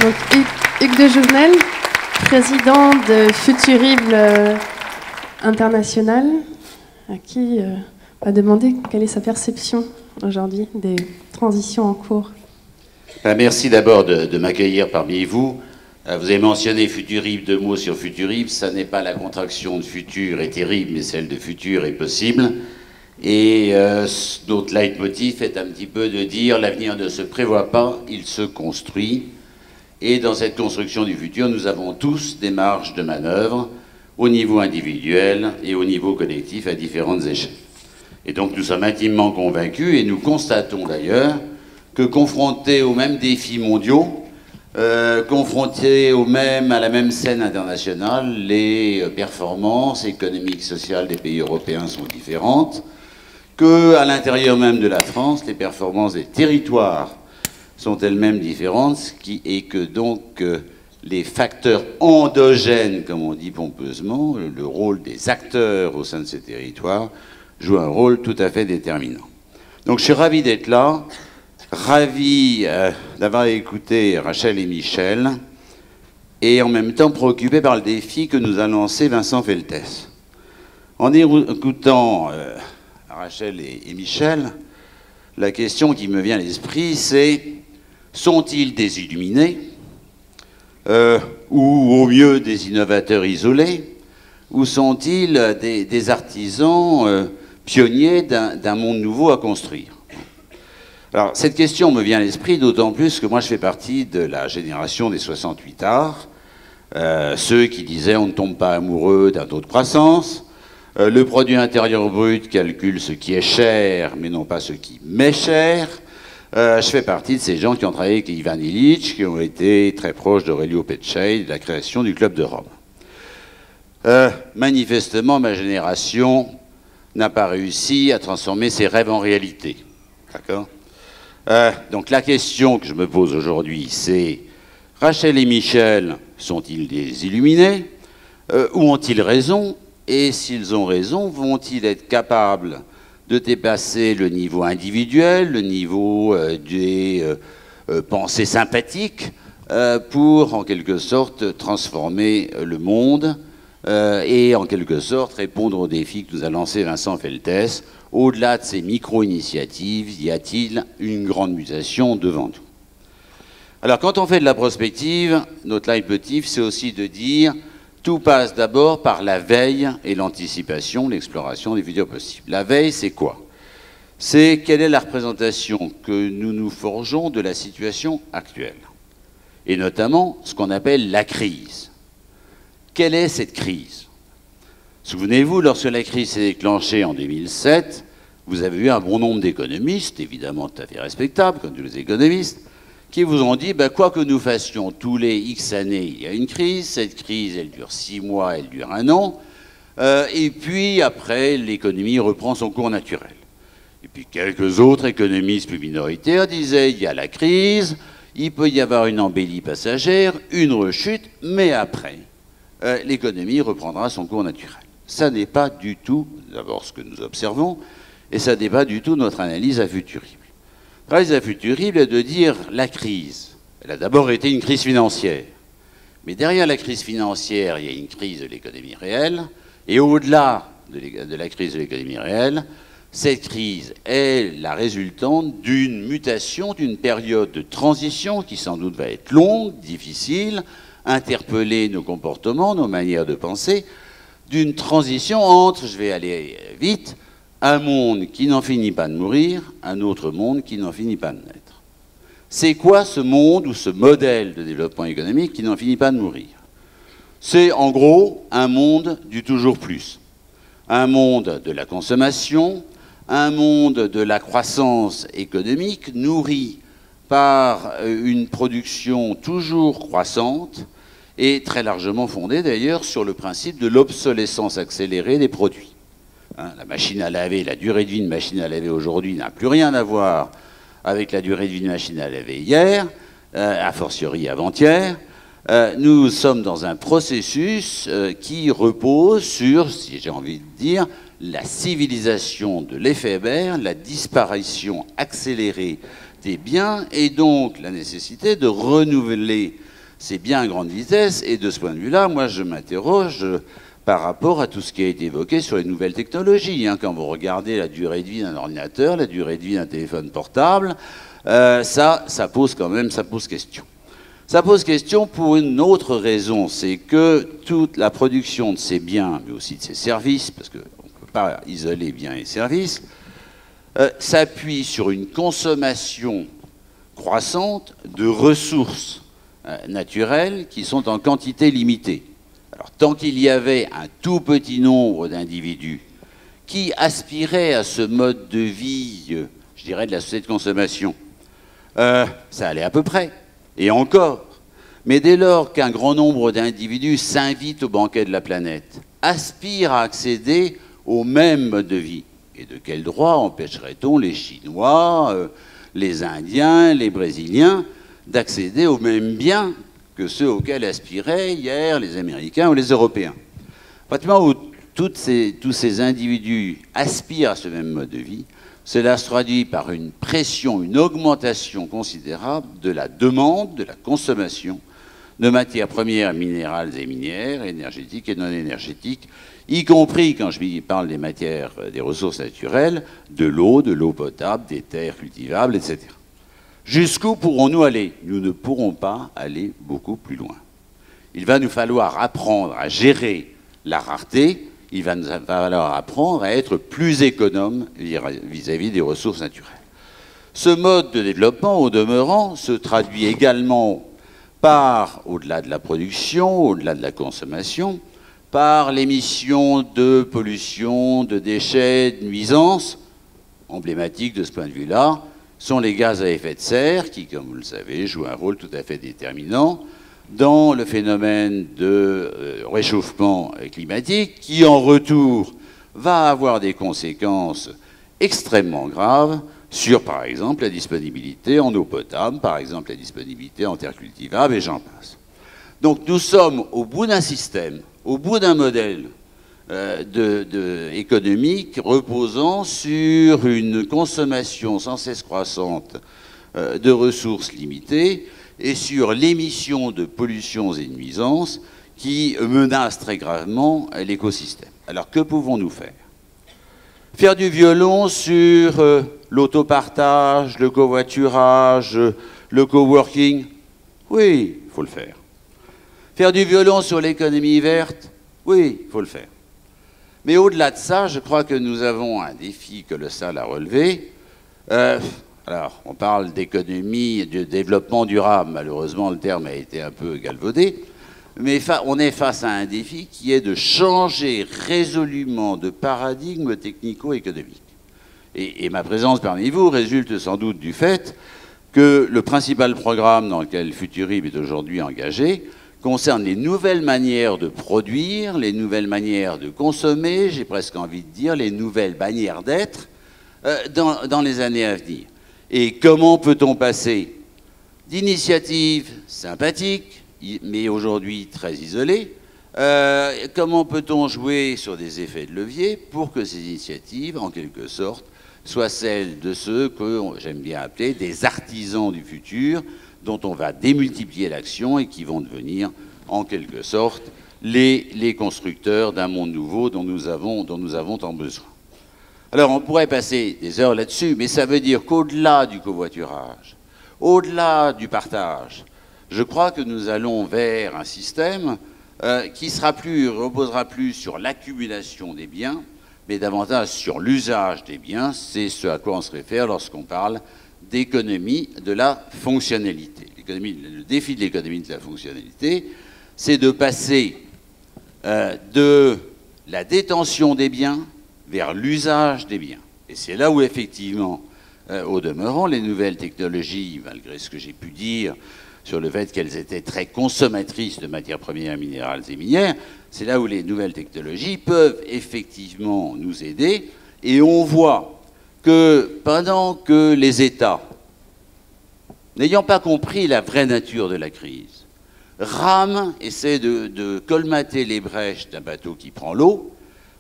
Donc, Hugues de Jouvenel, président de Futurible International, à qui on va demander quelle est sa perception aujourd'hui des transitions en cours. Merci d'abord de m'accueillir parmi vous. Vous avez mentionné Futurible, 2 mots sur Futurible. Ça n'est pas la contraction de futur est terrible, mais celle de futur est possible. Et notre leitmotiv est un petit peu de dire l'avenir ne se prévoit pas, il se construit. Et dans cette construction du futur, nous avons tous des marges de manœuvre au niveau individuel et au niveau collectif à différentes échelles. Et donc nous sommes intimement convaincus, et nous constatons d'ailleurs que confrontés aux mêmes défis mondiaux, confrontés à la même scène internationale, les performances économiques, sociales des pays européens sont différentes, qu'à l'intérieur même de la France, les performances des territoires sont elles-mêmes différentes, et que donc les facteurs endogènes, comme on dit pompeusement, le rôle des acteurs au sein de ces territoires, joue un rôle tout à fait déterminant. Donc je suis ravi d'être là, ravi d'avoir écouté Rachel et Michel, et en même temps préoccupé par le défi que nous a lancé Vincent Feltès. En écoutant Rachel et Michel, la question qui me vient à l'esprit, c'est: sont-ils des illuminés, ou au mieux des innovateurs isolés, ou sont-ils des artisans pionniers d'un monde nouveau à construire? Alors, cette question me vient à l'esprit d'autant plus que moi je fais partie de la génération des 68 arts, ceux qui disaient on ne tombe pas amoureux d'un taux de croissance, le produit intérieur brut calcule ce qui est cher, mais non pas ce qui m'est cher. Je fais partie de ces gens qui ont travaillé avec Ivan Illich, qui ont été très proches d'Aurelio Peccei, de la création du Club de Rome. Manifestement, ma génération n'a pas réussi à transformer ses rêves en réalité. D'accord ? Donc la question que je me pose aujourd'hui, c'est: Rachel et Michel sont-ils des illuminés, ou ont-ils raison? Et s'ils ont raison, vont-ils être capables de dépasser le niveau individuel, le niveau des pensées sympathiques, pour en quelque sorte transformer le monde et en quelque sorte répondre aux défis que nous a lancé Vincent Feltès? Au-delà de ces micro-initiatives, y a-t-il une grande mutation devant nous? Alors quand on fait de la prospective, notre leitmotiv, c'est aussi de dire: tout passe d'abord par la veille et l'anticipation, l'exploration des futurs possibles. La veille, c'est quoi? C'est quelle est la représentation que nous nous forgeons de la situation actuelle, et notamment ce qu'on appelle la crise. Quelle est cette crise? Souvenez-vous, lorsque la crise s'est déclenchée en 2007, vous avez eu un bon nombre d'économistes, évidemment tout à fait respectables, comme tous les économistes, qui vous ont dit, quoi que nous fassions, tous les X années, il y a une crise, cette crise, elle dure 6 mois, elle dure 1 an, et puis après, l'économie reprend son cours naturel. Et puis quelques autres économistes plus minoritaires disaient, il y a la crise, il peut y avoir une embellie passagère, une rechute, mais après, l'économie reprendra son cours naturel. Ça n'est pas du tout, d'abord, ce que nous observons, et ça n'est pas du tout notre analyse à Futurible. L'analyse à Futurible est de dire la crise. Elle a d'abord été une crise financière. Mais derrière la crise financière, il y a une crise de l'économie réelle. Et au-delà de la crise de l'économie réelle, cette crise est la résultante d'une mutation, d'une période de transition qui sans doute va être longue, difficile, interpeller nos comportements, nos manières de penser, d'une transition entre, je vais aller vite, un monde qui n'en finit pas de mourir, un autre monde qui n'en finit pas de naître. C'est quoi ce monde ou ce modèle de développement économique qui n'en finit pas de mourir? C'est en gros un monde du toujours plus. Un monde de la consommation, un monde de la croissance économique nourri par une production toujours croissante et très largement fondée d'ailleurs sur le principe de l'obsolescence accélérée des produits. La machine à laver, la durée de vie d'une machine à laver aujourd'hui n'a plus rien à voir avec la durée de vie d'une machine à laver hier, a fortiori avant-hier. Nous sommes dans un processus qui repose sur, si j'ai envie de dire, la civilisation de l'éphémère, la disparition accélérée des biens et donc la nécessité de renouveler c'est bien à grande vitesse, et de ce point de vue-là, moi je m'interroge par rapport à tout ce qui a été évoqué sur les nouvelles technologies. Hein. Quand vous regardez la durée de vie d'un ordinateur, la durée de vie d'un téléphone portable, ça pose question. Ça pose question pour une autre raison, c'est que toute la production de ces biens, mais aussi de ces services, parce qu'on ne peut pas isoler biens et services, s'appuie sur une consommation croissante de ressources naturelles qui sont en quantité limitée. Alors, tant qu'il y avait un tout petit nombre d'individus qui aspiraient à ce mode de vie, je dirais, de la société de consommation, ça allait à peu près, et encore. Mais dès lors qu'un grand nombre d'individus s'invitent au banquet de la planète, aspirent à accéder au même mode de vie, et de quel droit empêcherait-on les Chinois, les Indiens, les Brésiliens, d'accéder aux mêmes biens que ceux auxquels aspiraient hier les Américains ou les Européens? Pratiquement où tous ces individus aspirent à ce même mode de vie, cela se traduit par une pression, une augmentation considérable de la demande, de la consommation de matières premières minérales et minières, énergétiques et non énergétiques, y compris, quand je parle des matières, des ressources naturelles, de l'eau potable, des terres cultivables, etc. Jusqu'où pourrons-nous aller? Nous ne pourrons pas aller beaucoup plus loin. Il va nous falloir apprendre à gérer la rareté, il va nous falloir apprendre à être plus économe vis-à-vis des ressources naturelles. Ce mode de développement, au demeurant, se traduit également par, au-delà de la production, au-delà de la consommation, par l'émission de pollution, de déchets, de nuisances. Emblématiques de ce point de vue-là sont les gaz à effet de serre qui, comme vous le savez, jouent un rôle tout à fait déterminant dans le phénomène de réchauffement climatique qui, en retour, va avoir des conséquences extrêmement graves sur, par exemple, la disponibilité en eau potable, par exemple, la disponibilité en terres cultivables, et j'en passe. Donc nous sommes au bout d'un système, au bout d'un modèle économique reposant sur une consommation sans cesse croissante de ressources limitées et sur l'émission de pollutions et de nuisances qui menacent très gravement l'écosystème. Alors que pouvons-nous faire? Faire du violon sur l'autopartage, le covoiturage, le coworking? Oui, il faut le faire. Faire du violon sur l'économie verte? Oui, il faut le faire. Mais au-delà de ça, je crois que nous avons un défi colossal à relever. Alors, on parle d'économie, de développement durable. Malheureusement, le terme a été un peu galvaudé. Mais on est face à un défi qui est de changer résolument de paradigme technico-économique. Et ma présence parmi vous résulte sans doute du fait que le principal programme dans lequel Futurib est aujourd'hui engagé concerne les nouvelles manières de produire, les nouvelles manières de consommer, j'ai presque envie de dire les nouvelles manières d'être dans les années à venir. Et comment peut-on passer d'initiatives sympathiques, mais aujourd'hui très isolées, comment peut-on jouer sur des effets de levier pour que ces initiatives, en quelque sorte, soient celles de ceux que j'aime bien appeler des artisans du futur, dont on va démultiplier l'action et qui vont devenir, en quelque sorte, les constructeurs d'un monde nouveau dont nous avons tant besoin. Alors, on pourrait passer des heures là-dessus, mais ça veut dire qu'au-delà du covoiturage, au-delà du partage, je crois que nous allons vers un système qui reposera plus sur l'accumulation des biens, mais davantage sur l'usage des biens. C'est ce à quoi on se réfère lorsqu'on parle d'économie de la fonctionnalité. Le défi de l'économie de la fonctionnalité, c'est de passer de la détention des biens vers l'usage des biens. Et c'est là où, effectivement, au demeurant, les nouvelles technologies, malgré ce que j'ai pu dire sur le fait qu'elles étaient très consommatrices de matières premières minérales et minières, c'est là où les nouvelles technologies peuvent effectivement nous aider. Et on voit que pendant que les États, n'ayant pas compris la vraie nature de la crise, rament, essaient de colmater les brèches d'un bateau qui prend l'eau,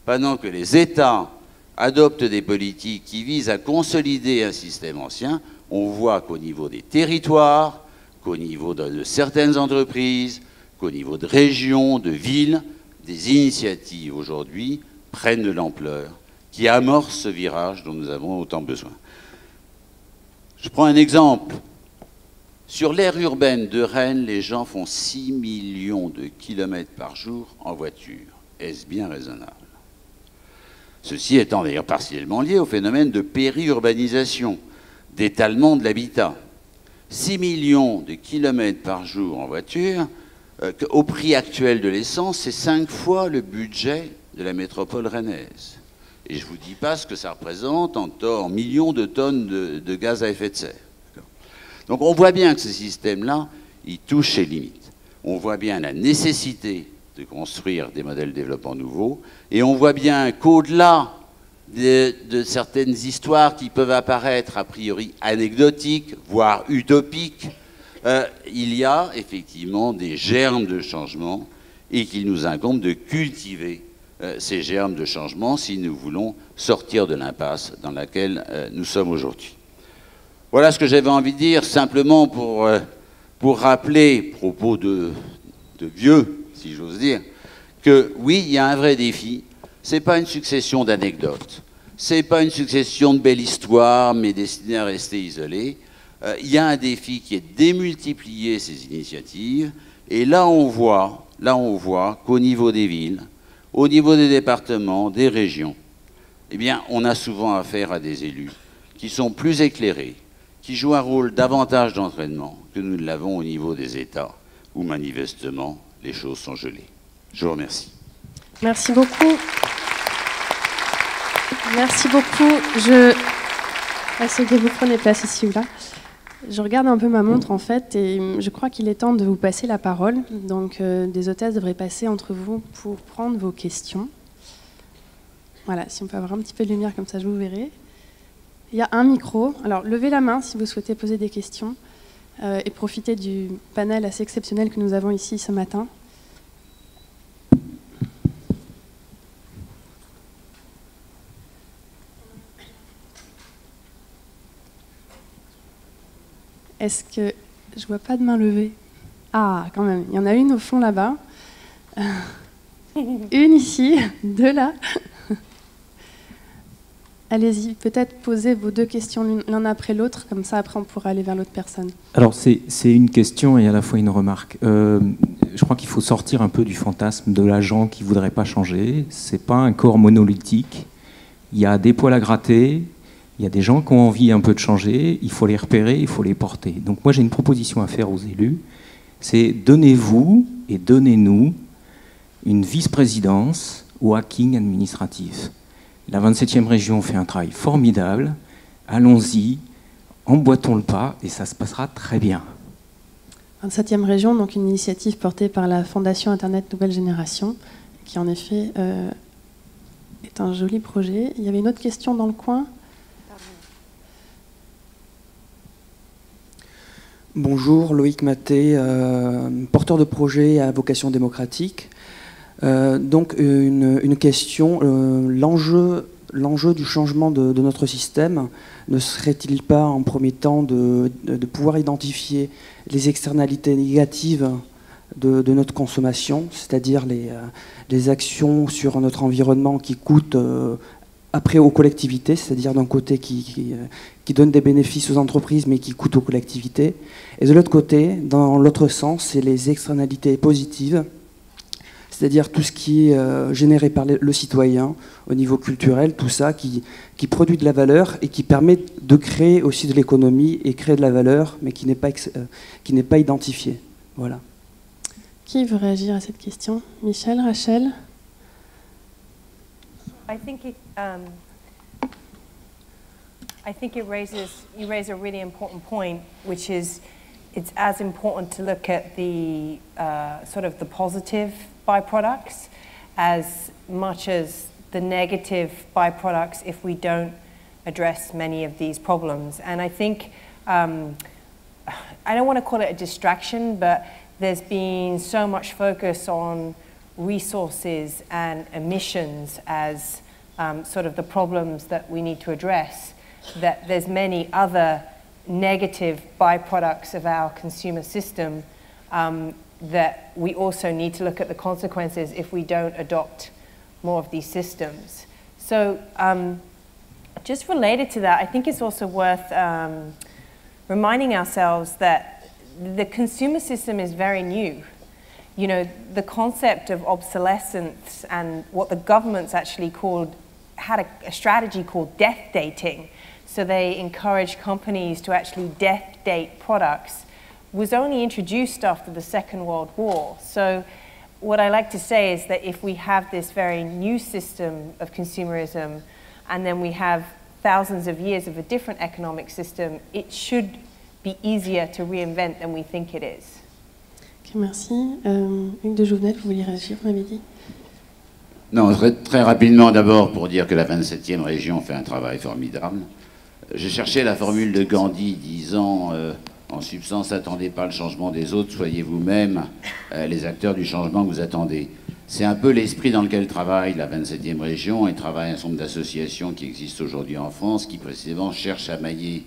pendant que les États adoptent des politiques qui visent à consolider un système ancien, on voit qu'au niveau des territoires, qu'au niveau de certaines entreprises, qu'au niveau de régions, de villes, des initiatives aujourd'hui prennent de l'ampleur, qui amorcent ce virage dont nous avons autant besoin. Je prends un exemple. Sur l'aire urbaine de Rennes, les gens font 6 millions de kilomètres par jour en voiture. Est-ce bien raisonnable? Ceci étant d'ailleurs partiellement lié au phénomène de périurbanisation, d'étalement de l'habitat. 6 millions de kilomètres par jour en voiture, au prix actuel de l'essence, c'est 5 fois le budget de la métropole rennaise. Et je ne vous dis pas ce que ça représente en millions de tonnes de gaz à effet de serre. Donc on voit bien que ce système-là, il touche ses limites. On voit bien la nécessité de construire des modèles de développement nouveaux, et on voit bien qu'au-delà de certaines histoires qui peuvent apparaître a priori anecdotiques, voire utopiques, il y a effectivement des germes de changement et qu'il nous incombe de cultiver ces germes de changement si nous voulons sortir de l'impasse dans laquelle nous sommes aujourd'hui. Voilà ce que j'avais envie de dire, simplement pour rappeler, propos de vieux, si j'ose dire, que oui, il y a un vrai défi. Ce n'est pas une succession d'anecdotes, ce n'est pas une succession de belles histoires, mais destinées à rester isolées. Il y a un défi qui est de démultiplier ces initiatives, et là on voit qu'au niveau des villes, au niveau des départements, des régions, eh bien, on a souvent affaire à des élus qui sont plus éclairés, qui jouent un rôle davantage d'entraînement que nous ne l'avons au niveau des États, où manifestement les choses sont gelées. Je vous remercie. Merci beaucoup. Merci beaucoup. Est-ce que vous prenez place ici ou là? Je regarde un peu ma montre en fait et je crois qu'il est temps de vous passer la parole. Donc des hôtesses devraient passer entre vous pour prendre vos questions. Voilà, si on peut avoir un petit peu de lumière comme ça, je vous verrai. Il y a un micro. Alors levez la main si vous souhaitez poser des questions et profitez du panel assez exceptionnel que nous avons ici ce matin. Est-ce que... Je vois pas de main levée. Ah, quand même. Il y en a une au fond là-bas. Une ici, deux là. Allez-y, peut-être posez vos deux questions l'un après l'autre, comme ça après on pourra aller vers l'autre personne. Alors c'est une question et à la fois une remarque. Je crois qu'il faut sortir un peu du fantasme de l'agent qui ne voudrait pas changer. Ce n'est pas un corps monolithique. Il y a des poils à gratter. Il y a des gens qui ont envie un peu de changer, il faut les repérer, il faut les porter. Donc moi j'ai une proposition à faire aux élus, c'est donnez-vous et donnez-nous une vice-présidence au hacking administratif. La 27e région fait un travail formidable, allons-y, emboîtons le pas et ça se passera très bien. 27e région, donc une initiative portée par la Fondation Internet Nouvelle Génération, qui en effet est un joli projet. Il y avait une autre question dans le coin. Bonjour, Loïc Maté, porteur de projet à vocation démocratique. Donc une question, l'enjeu du changement de notre système ne serait-il pas en premier temps de pouvoir identifier les externalités négatives de notre consommation, c'est-à-dire les actions sur notre environnement qui coûtent après aux collectivités, c'est-à-dire d'un côté qui donne des bénéfices aux entreprises mais qui coûte aux collectivités, et de l'autre côté, dans l'autre sens, c'est les externalités positives, c'est-à-dire tout ce qui est généré par le citoyen au niveau culturel, tout ça qui produit de la valeur et qui permet de créer aussi de l'économie et créer de la valeur, mais qui n'est pas identifié. Voilà. Qui veut réagir à cette question? Michel, Rachel? I think you raise a really important point, which is it's as important to look at the sort of the positive byproducts as much as the negative byproducts if we don't address many of these problems. And I think I don't want to call it a distraction, but there's been so much focus on resources and emissions as sort of the problems that we need to address, that there's many other negative byproducts of our consumer system, that we also need to look at the consequences if we don't adopt more of these systems. So just related to that, I think it's also worth reminding ourselves that the consumer system is very new. You know, the concept of obsolescence and what the government's actually called, had a strategy called death dating. So they encourage companies to actually death date products, was only introduced after the Second World War. So what I like to say is that if we have this very new system of consumerism, and then we have thousands of years of a different economic system, it should be easier to reinvent than we think it is. Ok, merci. Hugues de Jouvenel, vous vouliez réagir, vous m'avez dit? Non, très rapidement d'abord pour dire que la 27e région fait un travail formidable. J'ai cherché la formule de Gandhi disant en substance, attendez pas le changement des autres, soyez vous-même les acteurs du changement que vous attendez. C'est un peu l'esprit dans lequel travaille la 27e région et travaille un certain nombre d'associations qui existent aujourd'hui en France qui précisément cherchent à mailler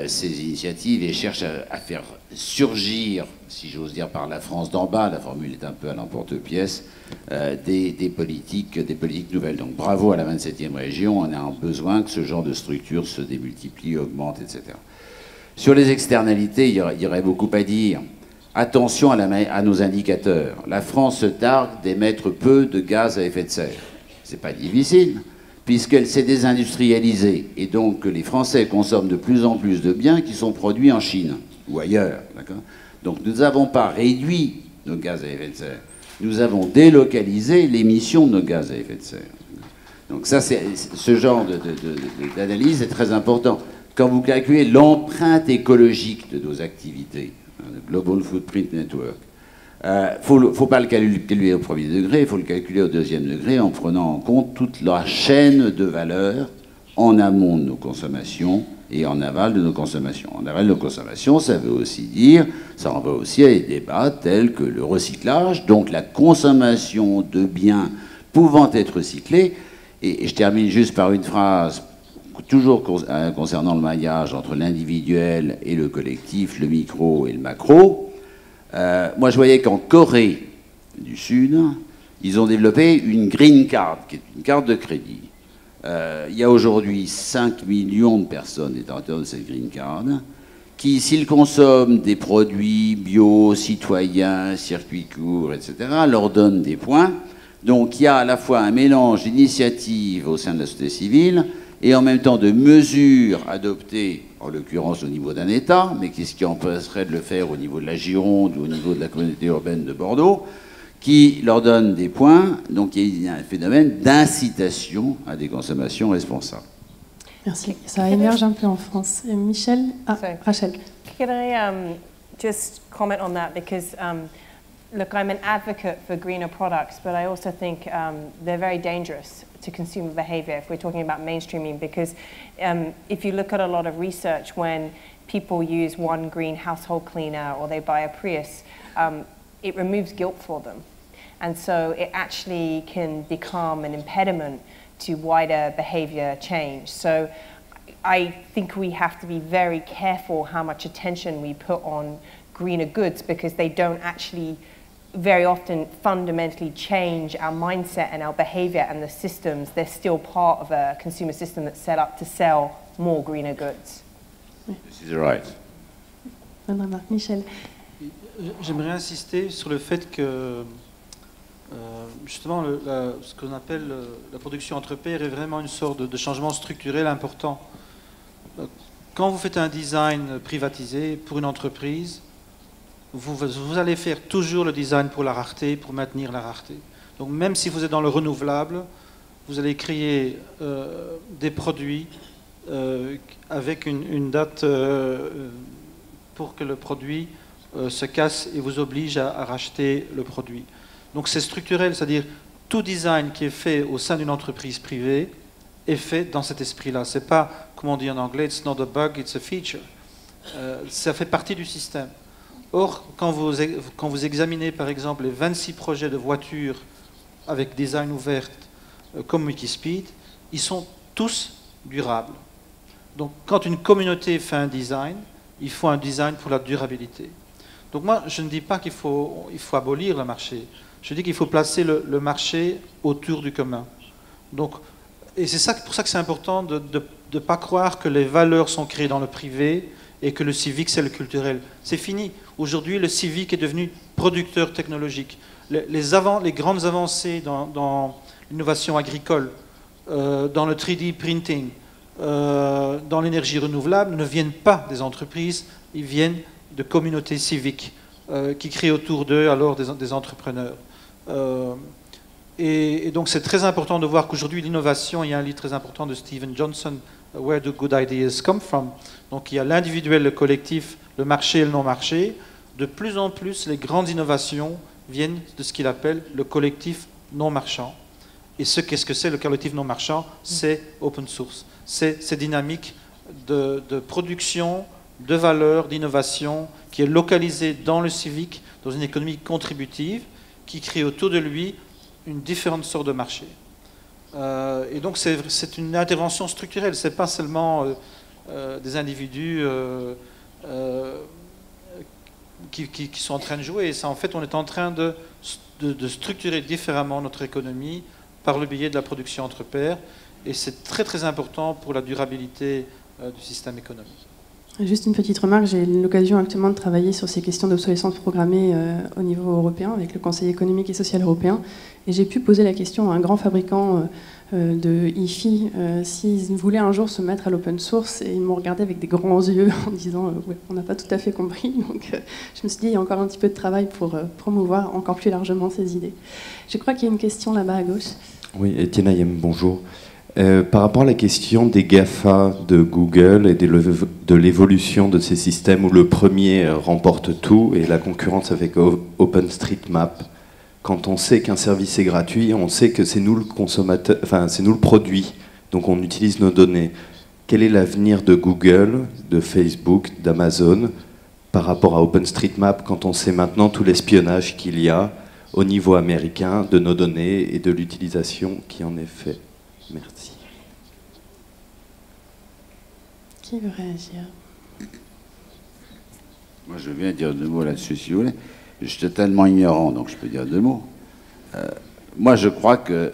ces initiatives et cherchent à faire surgir, si j'ose dire, par la France d'en bas, la formule est un peu à l'emporte-pièce, des politiques nouvelles. Donc bravo à la 27e région, on a besoin que ce genre de structure se démultiplie, augmente, etc. Sur les externalités, il y aurait beaucoup à dire. Attention à nos indicateurs. La France se targue d'émettre peu de gaz à effet de serre. C'est pas difficile, puisqu'elle s'est désindustrialisée. Et donc les Français consomment de plus en plus de biens qui sont produits en Chine ou ailleurs. Donc nous n'avons pas réduit nos gaz à effet de serre. Nous avons délocalisé l'émission de nos gaz à effet de serre. Donc ça, ce genre d'analyse est très important. Quand vous calculez l'empreinte écologique de nos activités, le Global Footprint Network, faut pas le calculer au premier degré, il faut le calculer au deuxième degré en prenant en compte toute la chaîne de valeur en amont de nos consommations et en aval de nos consommations. En aval de nos consommations, ça veut aussi dire, ça renvoie aussi à des débats tels que le recyclage, donc la consommation de biens pouvant être recyclés. Et je termine juste par une phrase, toujours concernant le maillage entre l'individuel et le collectif, le micro et le macro. Moi, je voyais qu'en Corée du Sud, ils ont développé une green card, qui est une carte de crédit. Il y a aujourd'hui 5 millions de personnes détenteurs de cette green card, qui, s'ils consomment des produits bio, citoyens, circuits courts, etc., leur donnent des points. Donc il y a à la fois un mélange d'initiatives au sein de la société civile et en même temps de mesures adoptées, en l'occurrence au niveau d'un État, mais qu'est-ce qui empêcherait de le faire au niveau de la Gironde ou au niveau de la communauté urbaine de Bordeaux, qui leur donne des points. Donc il y a un phénomène d'incitation à des consommations responsables. Merci. Ça émerge un peu en France. Et Michel, Rachel. Can I just comment on that? Because look, I'm an advocate for greener products, but I also think they're very dangerous to consumer behavior if we're talking about mainstreaming, because if you look at a lot of research, when people use one green household cleaner or they buy a Prius, it removes guilt for them. And so it actually can become an impediment to wider behavior change. So I think we have to be very careful how much attention we put on greener goods, because they don't actually very often fundamentally change our mindset and our behavior and the systems. They're still part of a consumer system that's set up to sell more greener goods. This is right. Michel. J'aimerais insister sur le fait que justement ce qu'on appelle la production entre pairs est vraiment une sorte de changement structurel important. Quand vous faites un design privatisé pour une entreprise, vous allez faire toujours le design pour la rareté, pour maintenir la rareté. Donc même si vous êtes dans le renouvelable, vous allez créer des produits avec une date pour que le produit se casse et vous oblige à racheter le produit. Donc c'est structurel, c'est-à-dire tout design qui est fait au sein d'une entreprise privée est fait dans cet esprit-là. C'est pas, comme on dit en anglais, it's not a bug, it's a feature. Ça fait partie du système. Or, quand vous examinez par exemple les 26 projets de voitures avec design ouvert comme Wikispeed, ils sont tous durables. Donc quand une communauté fait un design, il faut un design pour la durabilité. Donc moi, je ne dis pas qu'il faut abolir le marché. Je dis qu'il faut placer le marché autour du commun. Donc, et c'est pour ça que c'est important de ne pas croire que les valeurs sont créées dans le privé et que le civique, c'est le culturel. C'est fini. Aujourd'hui, le civique est devenu producteur technologique. Les grandes avancées dans l'innovation agricole, dans le 3D printing, dans l'énergie renouvelable, ne viennent pas des entreprises, ils viennent de communautés civiques qui créent autour d'eux alors des entrepreneurs. Et donc c'est très important de voir qu'aujourd'hui l'innovation, il y a un livre très important de Steven Johnson, Where do Good Ideas Come From? Donc il y a l'individuel, le collectif, le marché et le non-marché. De plus en plus, les grandes innovations viennent de ce qu'il appelle le collectif non-marchand. Et qu'est-ce que c'est le collectif non-marchand? C'est open source. C'est ces dynamiques de production, de valeur, d'innovation, qui est localisée dans le civique, dans une économie contributive, qui crée autour de lui une différente sorte de marché. Et donc c'est une intervention structurelle, c'est pas seulement des individus qui sont en train de jouer. En fait, on est en train de structurer différemment notre économie par le biais de la production entre pairs, et c'est très très important pour la durabilité du système économique. Juste une petite remarque, j'ai l'occasion actuellement de travailler sur ces questions d'obsolescence programmée au niveau européen avec le Conseil économique et social européen, et j'ai pu poser la question à un grand fabricant de hi-fi s'ils voulaient un jour se mettre à l'open source, et ils m'ont regardé avec des grands yeux en disant ouais, on n'a pas tout à fait compris. Donc je me suis dit il y a encore un petit peu de travail pour promouvoir encore plus largement ces idées. Je crois qu'il y a une question là-bas à gauche. Oui, Étienne Ayem, bonjour. Par rapport à la question des GAFA de Google et de l'évolution de ces systèmes où le premier remporte tout et la concurrence avec OpenStreetMap, quand on sait qu'un service est gratuit, on sait que c'est nous le consommateur, enfin c'est nous le produit, donc on utilise nos données. Quel est l'avenir de Google, de Facebook, d'Amazon par rapport à OpenStreetMap quand on sait maintenant tout l'espionnage qu'il y a au niveau américain de nos données et de l'utilisation qui en est faite? Merci. Qui veut réagir? Moi, je viens dire 2 mots là-dessus, si vous voulez. Je suis totalement ignorant, donc je peux dire 2 mots. Moi, je crois que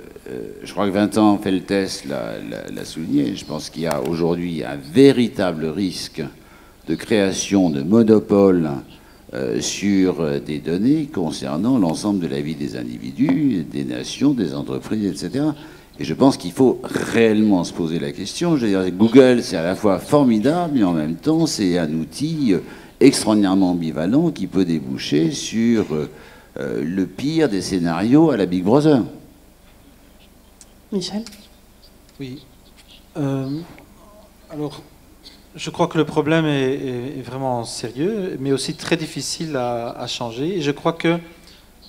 20 ans fait le test, l'a souligné. Je pense qu'il y a aujourd'hui un véritable risque de création de monopole sur des données concernant l'ensemble de la vie des individus, des nations, des entreprises, etc. Et je pense qu'il faut réellement se poser la question. Je veux dire, Google, c'est à la fois formidable, mais en même temps, c'est un outil extraordinairement ambivalent qui peut déboucher sur le pire des scénarios à la Big Brother. Michel? Oui. Alors, je crois que le problème est vraiment sérieux, mais aussi très difficile à changer. Et je crois que,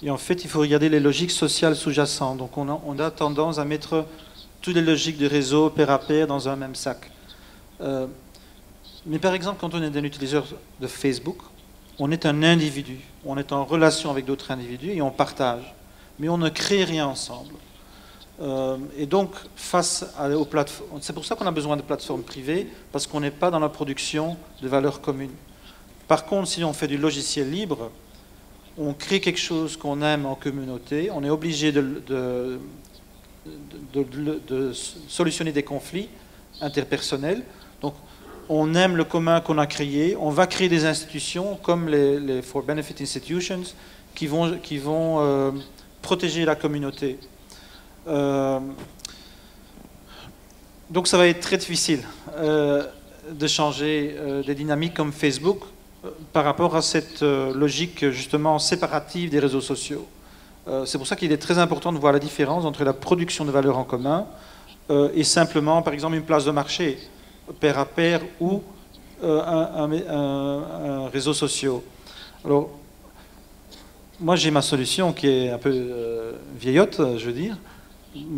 et en fait, il faut regarder les logiques sociales sous-jacentes. Donc, on a tendance à mettre toutes les logiques de réseau pair à pair dans un même sac. Mais par exemple, quand on est un utilisateur de Facebook, on est un individu. On est en relation avec d'autres individus et on partage. Mais on ne crée rien ensemble. Et donc, face aux plateformes, c'est pour ça qu'on a besoin de plateformes privées, parce qu'on n'est pas dans la production de valeurs communes. Par contre, si on fait du logiciel libre, on crée quelque chose qu'on aime en communauté, on est obligé de solutionner des conflits interpersonnels. Donc, on aime le commun qu'on a créé, on va créer des institutions comme les For Benefit Institutions qui vont protéger la communauté. Donc ça va être très difficile de changer des dynamiques comme Facebook par rapport à cette logique justement séparative des réseaux sociaux. C'est pour ça qu'il est très important de voir la différence entre la production de valeur en commun et simplement, par exemple, une place de marché, pair à pair, ou un réseau social. Alors, moi j'ai ma solution qui est un peu vieillotte, je veux dire.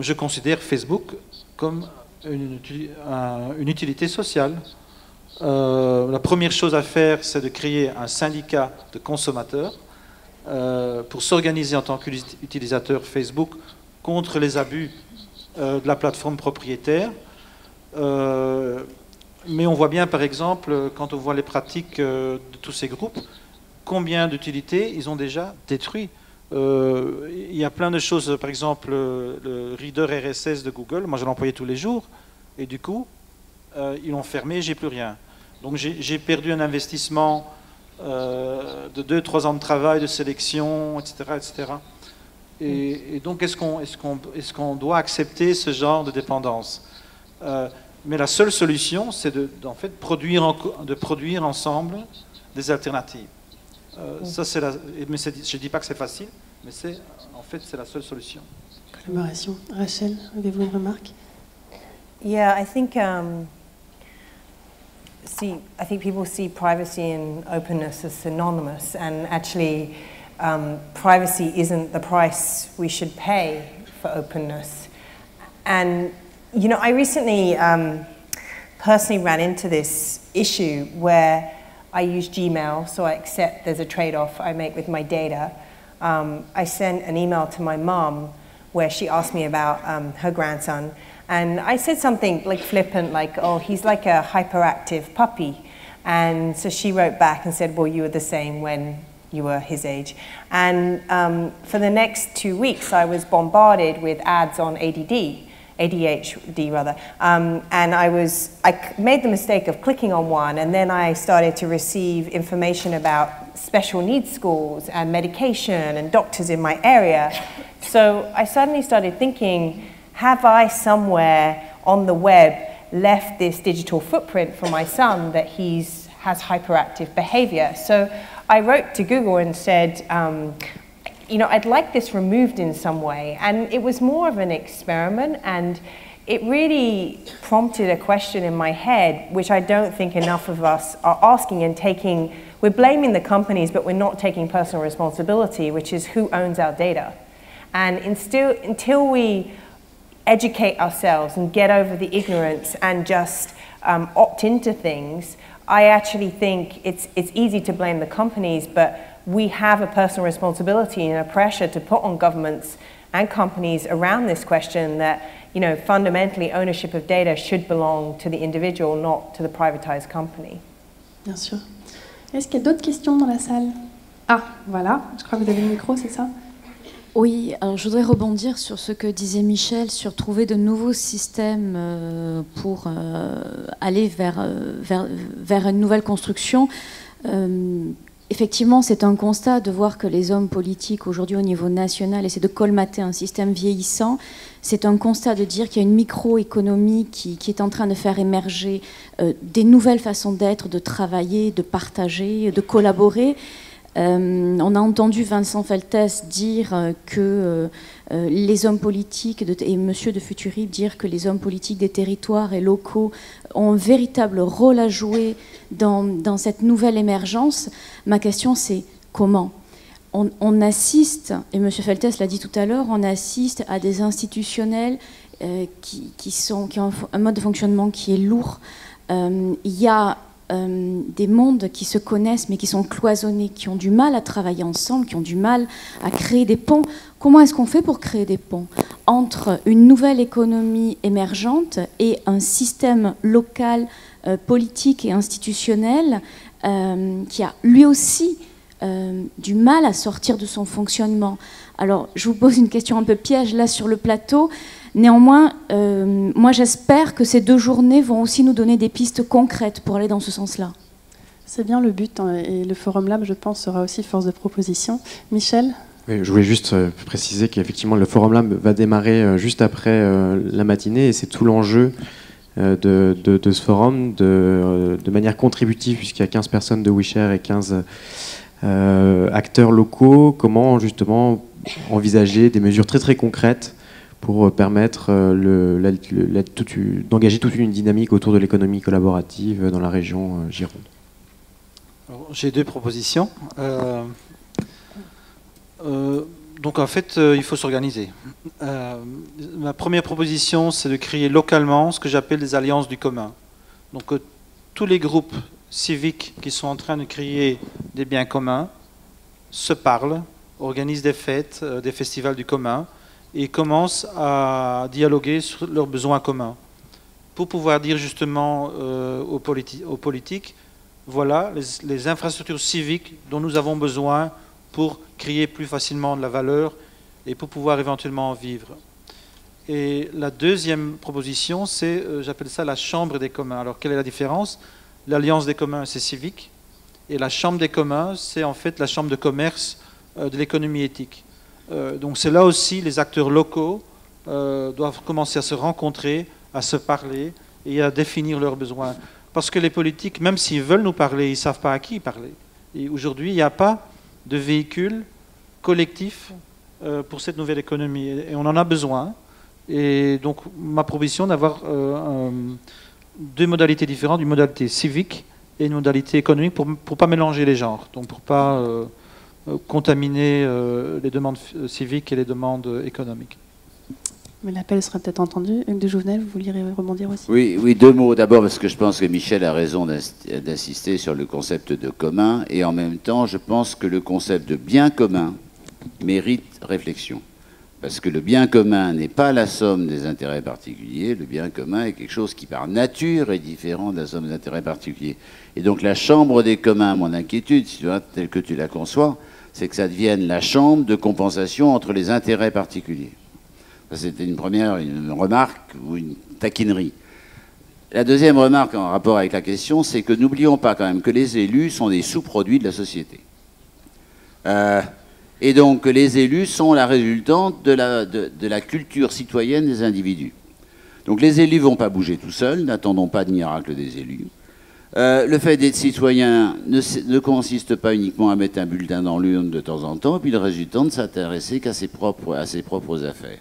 Je considère Facebook comme une utilité sociale. La première chose à faire, c'est de créer un syndicat de consommateurs pour s'organiser en tant qu'utilisateur Facebook contre les abus de la plateforme propriétaire. Mais Mais on voit bien, par exemple, quand on voit les pratiques de tous ces groupes, combien d'utilités ils ont déjà détruit. Il y a plein de choses, par exemple, le reader RSS de Google, moi je l'employais tous les jours, et du coup, ils l'ont fermé, j'ai plus rien. Donc j'ai perdu un investissement de 2-3 ans de travail, de sélection, etc. etc. Et donc, est-ce qu'on doit accepter ce genre de dépendance? Mais la seule solution, c'est en fait, de produire ensemble des alternatives. Ça, mais je ne dis pas que c'est facile, mais en fait, c'est la seule solution. Collaboration. Rachel, avez-vous une remarque? Yeah, I think people see privacy and openness as synonymous, and actually, privacy isn't the price we should pay for openness. And you know, I recently personally ran into this issue where I use Gmail, so I accept there's a trade-off I make with my data. I sent an email to my mom where she asked me about her grandson, and I said something like flippant, like, oh, he's like a hyperactive puppy. And so she wrote back and said, well, you were the same when you were his age. And for the next 2 weeks, I was bombarded with ads on ADHD rather, and I made the mistake of clicking on one, and then I started to receive information about special needs schools and medication and doctors in my area. So I suddenly started thinking, have I somewhere on the web left this digital footprint for my son that has hyperactive behavior? So I wrote to Google and said, you know, I'd like this removed in some way. And it was more of an experiment, and it really prompted a question in my head, which I don't think enough of us are asking and taking. We're blaming the companies, but we're not taking personal responsibility, which is who owns our data. And until we educate ourselves and get over the ignorance and just opt into things, I actually think it's easy to blame the companies, but we have a personal responsibility and a pressure to put on governments and companies around this question that, you know, fundamentally ownership of data should belong to the individual, not to the privatized company. Bien sûr. Est-ce qu'il y a d'autres questions dans la salle? Ah, voilà, je crois que vous avez le micro, c'est ça? Oui, alors je voudrais rebondir sur ce que disait Michel, sur trouver de nouveaux systèmes pour aller vers une nouvelle construction. Effectivement, c'est un constat de voir que les hommes politiques aujourd'hui au niveau national essaient de colmater un système vieillissant. C'est un constat de dire qu'il y a une microéconomie qui est en train de faire émerger des nouvelles façons d'être, de travailler, de partager, de collaborer. On a entendu Vincent Feltès dire que les hommes politiques, et Monsieur de Futurib dire que les hommes politiques des territoires et locaux ont un véritable rôle à jouer dans cette nouvelle émergence. Ma question, c'est comment ? On assiste, et Monsieur Feltès l'a dit tout à l'heure, on assiste à des institutionnels qui ont un mode de fonctionnement qui est lourd. Il y a des mondes qui se connaissent mais qui sont cloisonnés, qui ont du mal à travailler ensemble, qui ont du mal à créer des ponts. Comment est-ce qu'on fait pour créer des ponts entre une nouvelle économie émergente et un système local, politique et institutionnel qui a lui aussi du mal à sortir de son fonctionnement? Alors, je vous pose une question un peu piège là sur le plateau. Néanmoins, moi j'espère que ces 2 journées vont aussi nous donner des pistes concrètes pour aller dans ce sens-là. C'est bien le but, hein, et le Forum Lab, je pense, sera aussi force de proposition. Michel ? Oui, je voulais juste préciser qu'effectivement le Forum Lab va démarrer juste après la matinée, et c'est tout l'enjeu de ce forum, de manière contributive, puisqu'il y a 15 personnes de WeShare et 15 acteurs locaux. Comment justement envisager des mesures très très concrètes pour permettre d'engager toute une dynamique autour de l'économie collaborative dans la région Gironde. J'ai 2 propositions. Donc en fait, il faut s'organiser. Ma première proposition, c'est de créer localement ce que j'appelle des alliances du commun. Donc tous les groupes civiques qui sont en train de créer des biens communs se parlent, organisent des fêtes, des festivals du commun, et commencent à dialoguer sur leurs besoins communs. pour pouvoir dire justement aux politiques, voilà les infrastructures civiques dont nous avons besoin pour créer plus facilement de la valeur et pour pouvoir éventuellement en vivre. Et la deuxième proposition, c'est, j'appelle ça la chambre des communs. Alors quelle est la différence? L'Alliance des communs, c'est civique, et la chambre des communs, c'est en fait la chambre de commerce de l'économie éthique. Donc c'est là aussi les acteurs locaux doivent commencer à se rencontrer, à se parler et à définir leurs besoins. Parce que les politiques, même s'ils veulent nous parler, ils ne savent pas à qui parler. Et aujourd'hui, il n'y a pas de véhicule collectif pour cette nouvelle économie. Et on en a besoin. Et donc, ma proposition d'avoir deux modalités différentes, une modalité civique et une modalité économique pour ne pas mélanger les genres. Donc, pour ne pas contaminer les demandes civiques et les demandes économiques. Mais l'appel sera peut-être entendu. Hugues de Jouvenel, vous vouliez rebondir aussi? Oui, deux mots. D'abord, parce que je pense que Michel a raison d'insister sur le concept de commun. Et en même temps, je pense que le concept de bien commun mérite réflexion. Parce que le bien commun n'est pas la somme des intérêts particuliers. Le bien commun est quelque chose qui, par nature, est différent de la somme des intérêts particuliers. Et donc, la chambre des communs, mon inquiétude, si tu vois, telle que tu la conçois, c'est que ça devienne la chambre de compensation entre les intérêts particuliers. C'était une remarque ou une taquinerie. La deuxième remarque en rapport avec la question, c'est que n'oublions pas quand même que les élus sont des sous-produits de la société. Et donc les élus sont la résultante de la culture citoyenne des individus. Donc les élus ne vont pas bouger tout seuls, n'attendons pas de miracle des élus. Le fait d'être citoyen ne consiste pas uniquement à mettre un bulletin dans l'urne de temps en temps, et puis le résultat de s'intéresser qu'à ses propres affaires.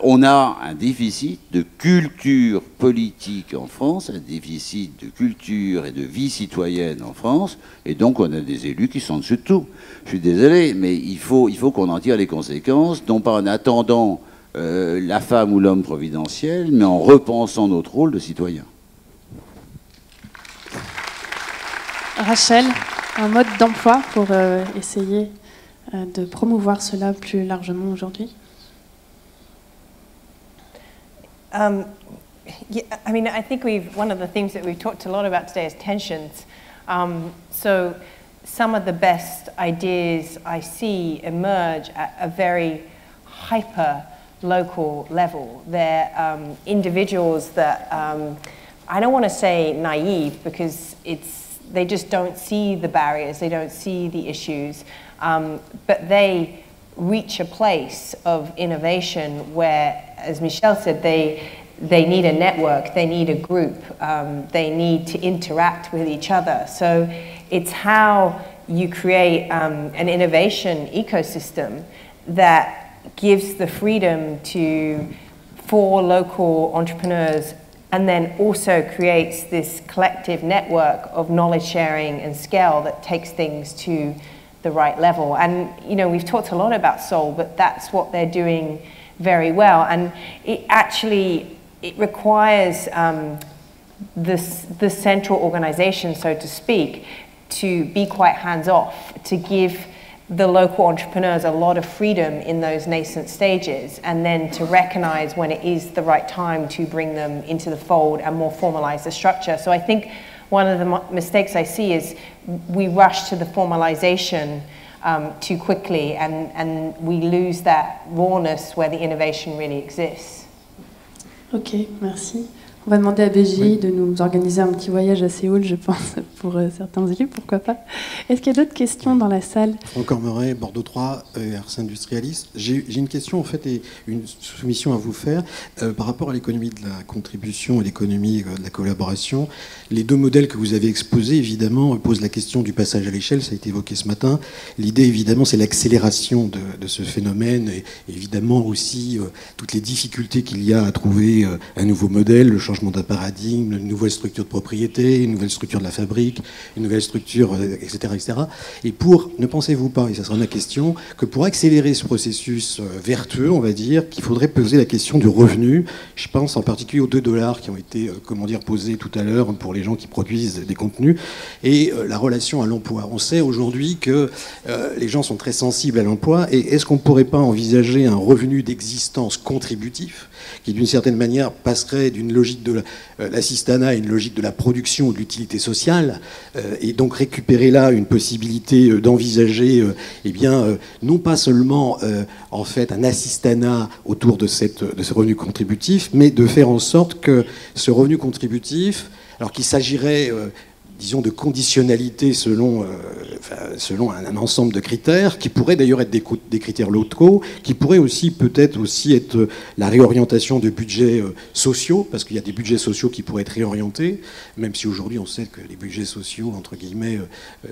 On a un déficit de culture politique en France, un déficit de culture et de vie citoyenne en France, et donc on a des élus qui sont dessus de tout. Je suis désolé, mais il faut qu'on en tire les conséquences, non pas en attendant la femme ou l'homme providentiel, mais en repensant notre rôle de citoyen. Rachel, un mode d'emploi pour essayer de promouvoir cela plus largement aujourd'hui? Yeah, I mean, I think one of the themes that we've talked a lot about today is tensions. So some of the best ideas I see emerge at a very hyper local level. They're individuals that, I don't want to say naive because they just don't see the barriers, they don't see the issues, but they reach a place of innovation where, as Michel said, they need a network, they need a group, they need to interact with each other. So it's how you create an innovation ecosystem that gives the freedom for local entrepreneurs, and then also creates this collective network of knowledge sharing and scale that takes things to the right level. And you know, we've talked a lot about Seoul, but that's what they're doing very well. And it requires the central organization, so to speak, to be quite hands-off, to give the local entrepreneurs a lot of freedom in those nascent stages, and then to recognize when it is the right time to bring them into the fold and more formalize the structure. So I think one of the mistakes I see is we rush to the formalization too quickly, and we lose that rawness where the innovation really exists. Ok, merci. On va demander à BGI de nous organiser un petit voyage à Séoul, je pense, pour certains élus, pourquoi pas. Est-ce qu'il y a d'autres questions dans la salle? Franck Ormeret, Bordeaux 3, Ars Industrialis. J'ai une question en fait et une soumission à vous faire par rapport à l'économie de la contribution et l'économie de la collaboration. Les deux modèles que vous avez exposés, évidemment, posent la question du passage à l'échelle, ça a été évoqué ce matin. L'idée, évidemment, c'est l'accélération de ce phénomène et évidemment aussi toutes les difficultés qu'il y a à trouver un nouveau modèle, le changement d'un paradigme, une nouvelle structure de propriété, une nouvelle structure de la fabrique, une nouvelle structure, etc. etc. Et ne pensez-vous pas, et ça sera ma question, que pour accélérer ce processus vertueux, on va dire, qu'il faudrait poser la question du revenu. Je pense en particulier aux $2 qui ont été, posés tout à l'heure pour les gens qui produisent des contenus, et la relation à l'emploi. On sait aujourd'hui que les gens sont très sensibles à l'emploi, et est-ce qu'on ne pourrait pas envisager un revenu d'existence contributif qui, d'une certaine manière, passerait d'une logique logique de l'assistanat et une logique de la production ou de l'utilité sociale, et donc récupérer là une possibilité d'envisager, non pas seulement en fait un assistanat autour de ce revenu contributif, mais de faire en sorte que ce revenu contributif, alors qu'il s'agirait disons, de conditionnalité selon un ensemble de critères, qui pourraient d'ailleurs être des critères locaux, qui pourraient aussi peut-être aussi être la réorientation de budgets sociaux, parce qu'il y a des budgets sociaux qui pourraient être réorientés, même si aujourd'hui on sait que les budgets sociaux, entre guillemets,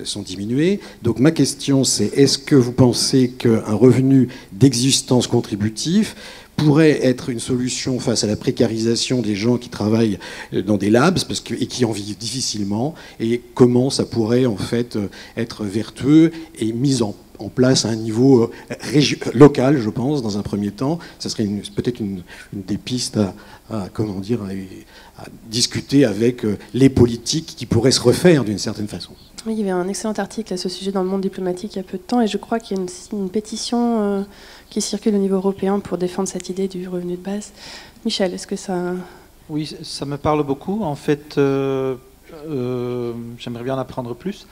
sont diminués. Donc ma question c'est, est-ce que vous pensez qu'un revenu d'existence contributif pourrait être une solution face à la précarisation des gens qui travaillent dans des labs et qui en vivent difficilement, et comment ça pourrait en fait être vertueux et mis en place à un niveau local, je pense, dans un premier temps. Ça serait peut-être une des pistes à discuter avec les politiques qui pourraient se refaire d'une certaine façon. Oui, il y avait un excellent article à ce sujet dans le Monde diplomatique il y a peu de temps, et je crois qu'il y a une pétition qui circule au niveau européen pour défendre cette idée du revenu de base. Michel, est-ce que ça... Oui, ça me parle beaucoup. En fait, j'aimerais bien en apprendre plus.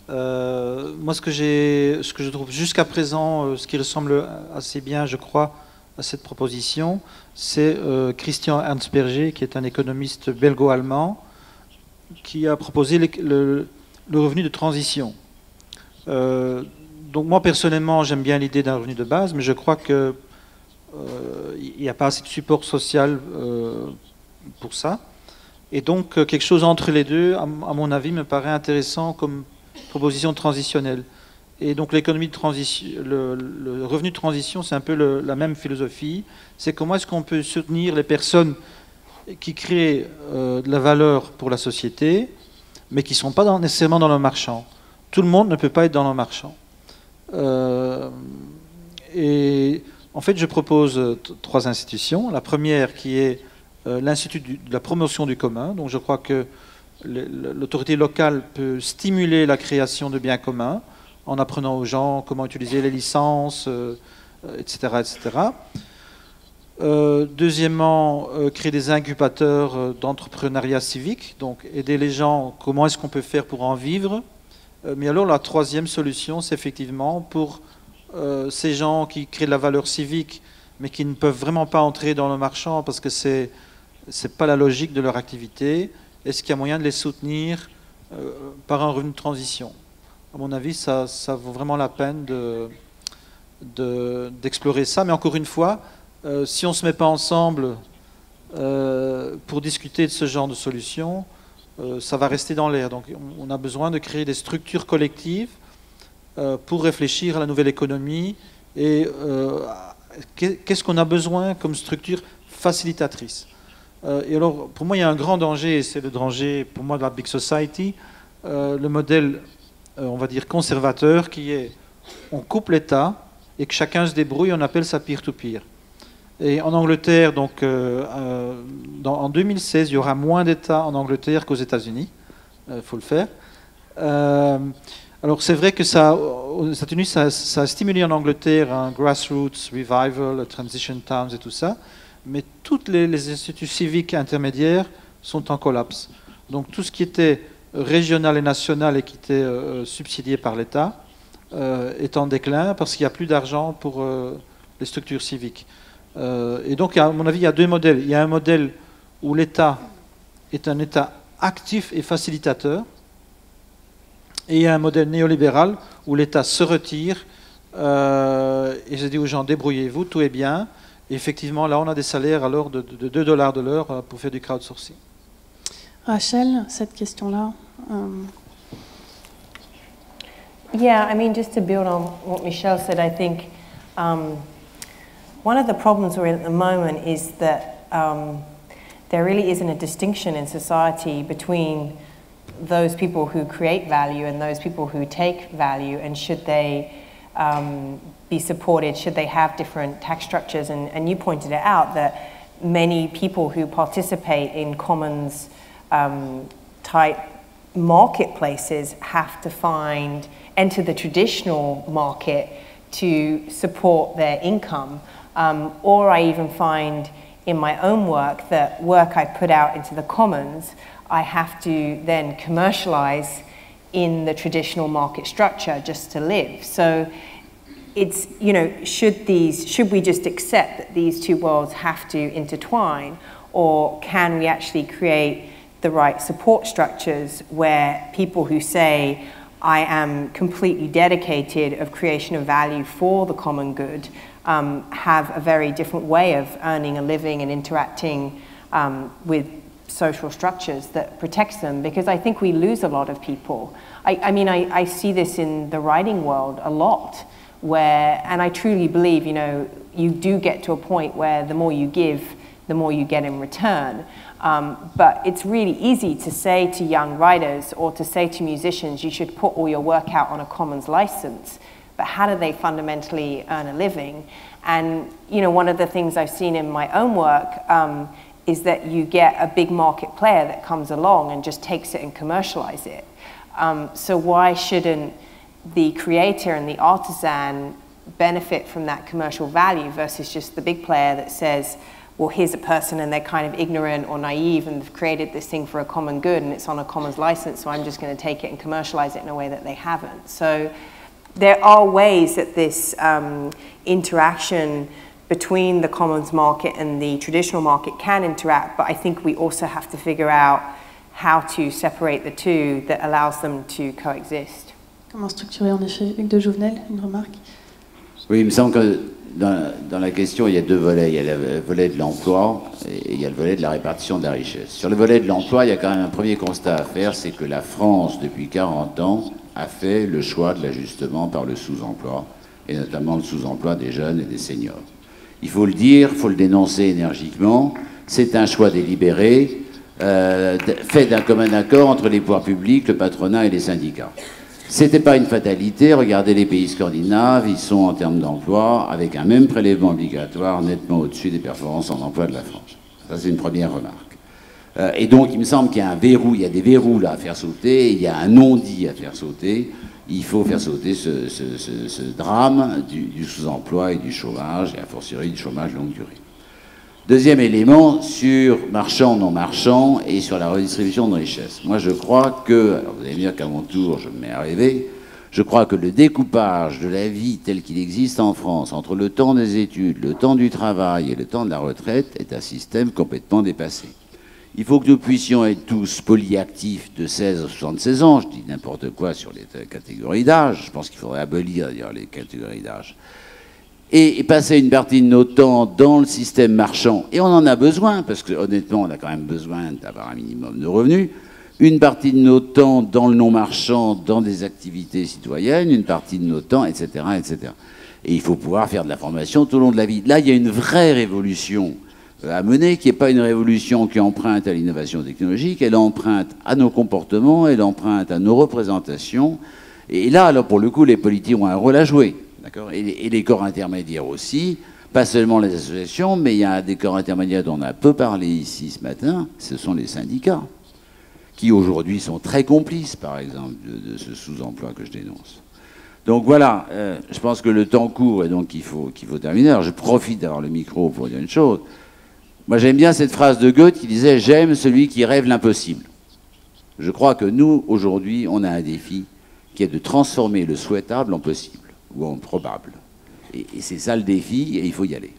Moi, ce que je trouve jusqu'à présent, ce qui ressemble assez bien, je crois, à cette proposition, c'est Christian Ernst Berger, qui est un économiste belgo-allemand, qui a proposé le revenu de transition. Donc moi personnellement j'aime bien l'idée d'un revenu de base, mais je crois qu'il n'y a pas assez de support social pour ça. Et donc quelque chose entre les deux, à mon avis, me paraît intéressant comme proposition transitionnelle. Et donc l'économie de transition, le revenu de transition, c'est un peu la même philosophie. C'est comment est-ce qu'on peut soutenir les personnes qui créent de la valeur pour la société, mais qui ne sont pas nécessairement dans le marchand. Tout le monde ne peut pas être dans le marchand. Et en fait, je propose 3 institutions. La première qui est l'Institut de la promotion du commun. Donc je crois que l'autorité locale peut stimuler la création de biens communs en apprenant aux gens comment utiliser les licences, etc. etc. Deuxièmement, créer des incubateurs d'entrepreneuriat civique, donc aider les gens, comment est-ce qu'on peut faire pour en vivre. Mais alors la troisième solution, c'est effectivement pour ces gens qui créent de la valeur civique, mais qui ne peuvent vraiment pas entrer dans le marchand parce que c'est pas la logique de leur activité, est-ce qu'il y a moyen de les soutenir par un revenu de transition? À mon avis, ça vaut vraiment la peine d'explorer ça, mais encore une fois, si on ne se met pas ensemble pour discuter de ce genre de solution, ça va rester dans l'air. Donc on a besoin de créer des structures collectives pour réfléchir à la nouvelle économie et qu'est-ce qu'on a besoin comme structure facilitatrice. Et alors, pour moi, il y a un grand danger, et c'est le danger, pour moi, de la Big Society, le modèle, on va dire, conservateur, qui est on coupe l'État et que chacun se débrouille, on appelle ça peer-to-peer. Et en Angleterre, donc, en 2016, il y aura moins d'États en Angleterre qu'aux États-Unis. Il faut le faire. Alors, c'est vrai que aux États-Unis, ça a stimulé en Angleterre un grassroots revival, transition towns et tout ça. Mais toutes les instituts civiques intermédiaires sont en collapse. Donc, tout ce qui était régional et national et qui était subsidié par l'État est en déclin parce qu'il n'y a plus d'argent pour les structures civiques. Et donc, à mon avis, il y a 2 modèles. Il y a un modèle où l'État est un État actif et facilitateur, et il y a un modèle néolibéral où l'État se retire et se dit aux gens, débrouillez-vous, tout est bien. Et effectivement, là, on a des salaires alors de $2 de l'heure pour faire du crowdsourcing. Rachel, cette question-là Yeah, I mean, just to build on what Michel said, I think one of the problems we're in at the moment is that there really isn't a distinction in society between those people who create value and those people who take value, and should they be supported, should they have different tax structures? And you pointed it out that many people who participate in commons type marketplaces have to enter the traditional market to support their income. Or I even find in my own work that work I put out into the commons, I have to then commercialize in the traditional market structure just to live. So it's, you know, should we just accept that these two worlds have to intertwine, or can we actually create the right support structures where people who say, I am completely dedicated of creation of value for the common good, have a very different way of earning a living and interacting with social structures that protects them? Because I think we lose a lot of people. I mean, I see this in the writing world a lot, where, and I truly believe, you know, you do get to a point where the more you give, the more you get in return. But it's really easy to say to young writers or to say to musicians, you should put all your work out on a commons license. But how do they fundamentally earn a living? And, you know, one of the things I've seen in my own work is that you get a big market player that comes along and just takes it and commercializes it. So why shouldn't the creator and the artisan benefit from that commercial value versus just the big player that says, well, here's a person and they're kind of ignorant or naive and they've created this thing for a common good and it's on a commons license, so I'm just going to take it and commercialize it in a way that they haven't. So there are ways that this interaction between the commons market and the traditional market can interact, but I think we also have to figure out how to separate the two that allows them to coexist. Comment structurer en effet? Hugues de Jouvenel, une remarque? Oui, il me semble que dans la question, il y a deux volets. Il y a le volet de l'emploi et il y a le volet de la répartition de la richesse. Sur le volet de l'emploi, il y a quand même un premier constat à faire, c'est que la France, depuis 40 ans, a fait le choix de l'ajustement par le sous-emploi, et notamment le sous-emploi des jeunes et des seniors. Il faut le dire, il faut le dénoncer énergiquement. C'est un choix délibéré, fait d'un commun accord entre les pouvoirs publics, le patronat et les syndicats. C'était pas une fatalité. Regardez les pays scandinaves, ils sont en termes d'emploi avec un même prélèvement obligatoire nettement au-dessus des performances en emploi de la France. Ça, c'est une première remarque. Et donc, il me semble qu'il y a un verrou, il y a des verrous là à faire sauter, il y a un non-dit à faire sauter. Il faut faire sauter ce drame du sous-emploi et du chômage, et a fortiori du chômage longue durée. Deuxième élément, sur marchand, non marchand, et sur la redistribution de richesse. Moi, je crois que, alors vous allez me dire qu'à mon tour, je me mets à rêver, je crois que le découpage de la vie tel qu'il existe en France, entre le temps des études, le temps du travail et le temps de la retraite, est un système complètement dépassé. Il faut que nous puissions être tous polyactifs de 16 à 76 ans, je dis n'importe quoi sur les catégories d'âge, je pense qu'il faudrait abolir d'ailleurs les catégories d'âge, et passer une partie de notre temps dans le système marchand, et on en a besoin, parce que honnêtement on a quand même besoin d'avoir un minimum de revenus, une partie de notre temps dans le non-marchand, dans des activités citoyennes, une partie de notre temps, etc., etc. Et il faut pouvoir faire de la formation tout au long de la vie. Là, il y a une vraie révolution à mener, qui n'est pas une révolution qui emprunte à l'innovation technologique, elle emprunte à nos comportements, elle emprunte à nos représentations. Et là, alors pour le coup, les politiques ont un rôle à jouer. Et les corps intermédiaires aussi, pas seulement les associations, mais il y a des corps intermédiaires dont on a peu parlé ici ce matin, ce sont les syndicats, qui aujourd'hui sont très complices, par exemple, de ce sous-emploi que je dénonce. Donc voilà, je pense que le temps court et donc qu'il faut terminer. Alors je profite d'avoir le micro pour dire une chose. Moi j'aime bien cette phrase de Goethe qui disait « J'aime celui qui rêve l'impossible ». Je crois que nous, aujourd'hui, on a un défi qui est de transformer le souhaitable en possible ou en probable. Et c'est ça le défi et il faut y aller.